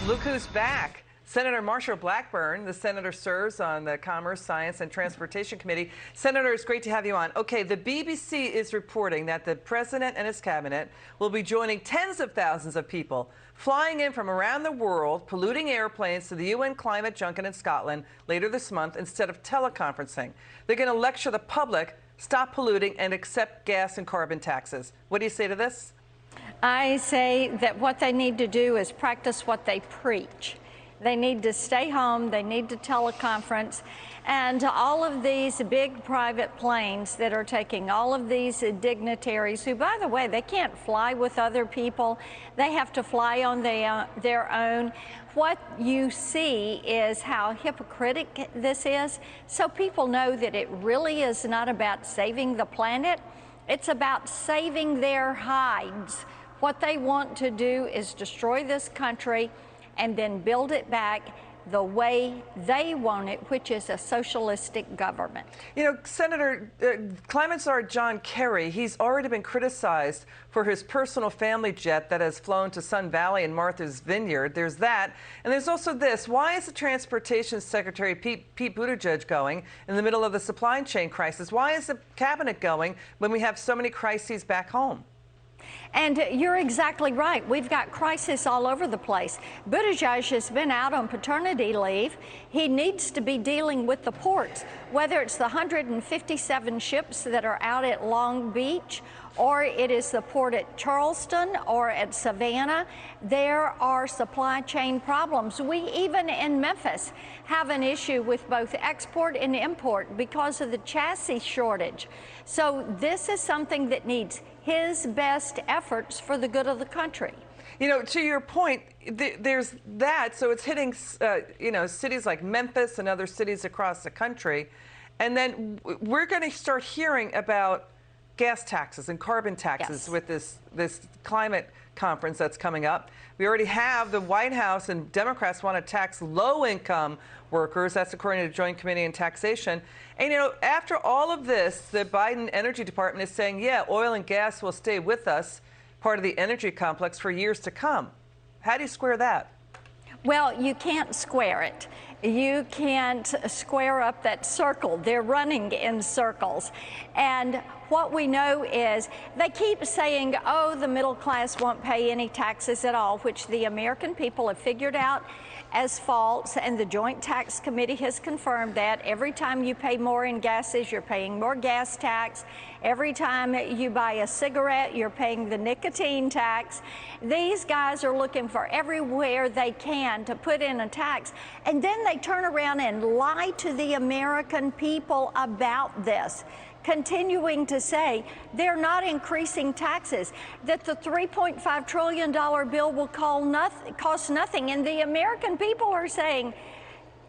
Look who's back. Senator Marshall Blackburn. The senator serves on the Commerce, Science, and Transportation Committee. Senator, it's great to have you on. Okay, the BBC is reporting that the president and his cabinet will be joining tens of thousands of people flying in from around the world, polluting airplanes to the UN climate junket in Scotland later this month instead of teleconferencing. They're going to lecture the public, stop polluting, and accept gas and carbon taxes. What do you say to this? I say that what they need to do is practice what they preach. They need to stay home, they need to teleconference, and all of these big private planes that are taking all of these dignitaries who, by the way, they can't fly with other people. They have to fly on their own. What you see is how hypocritical this is, so people know that it really is not about saving the planet. It's about saving their hides. What they want to do is destroy this country and then build it back the way they want it, which is a socialistic government. You know, Senator, climate czar John Kerry, he's already been criticized for his personal family jet that has flown to Sun Valley and Martha's Vineyard. There's that. And there's also this. Why is the Transportation Secretary Pete Buttigieg going in the middle of the supply chain crisis? Why is the cabinet going when we have so many crises back home? And you're exactly right. We've got crisis all over the place. Buttigieg has been out on paternity leave. He needs to be dealing with the ports, whether it's the 157 ships that are out at Long Beach, or it is the port at Charleston or at Savannah. There are supply chain problems. We, even in Memphis, have an issue with both export and import because of the chassis shortage. So this is something that needs his best efforts for the good of the country. You know, to your point, there's that. So it's hitting, you know, cities like Memphis and other cities across the country. And then we're going to start hearing about gas taxes and carbon taxes with this climate conference that's coming up. We already have the White House and Democrats want to tax low-income workers. That's according to the Joint Committee on Taxation. And, you know, after all of this, the Biden Energy Department is saying, yeah, oil and gas will stay with us, part of the energy complex, for years to come. How do you square that? Well, you can't square it. You can't square up that circle. They're running in circles. And what we know is they keep saying, oh, the middle class won't pay any taxes at all, which the American people have figured out as false, and the Joint Tax Committee has confirmed that. Every time you pay more in gases, you're paying more gas tax. Every time you buy a cigarette, you're paying the nicotine tax. These guys are looking for everywhere they can to put in a tax, and then they turn around and lie to the American people about this, continuing to say they're not increasing taxes, that the $3.5 trillion bill will cost nothing. And the American people are saying,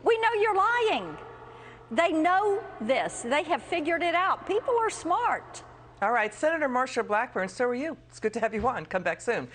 we know you're lying. They know this. They have figured it out. People are smart. All right, Senator Marshall Blackburn, so are you. It's good to have you on. Come back soon.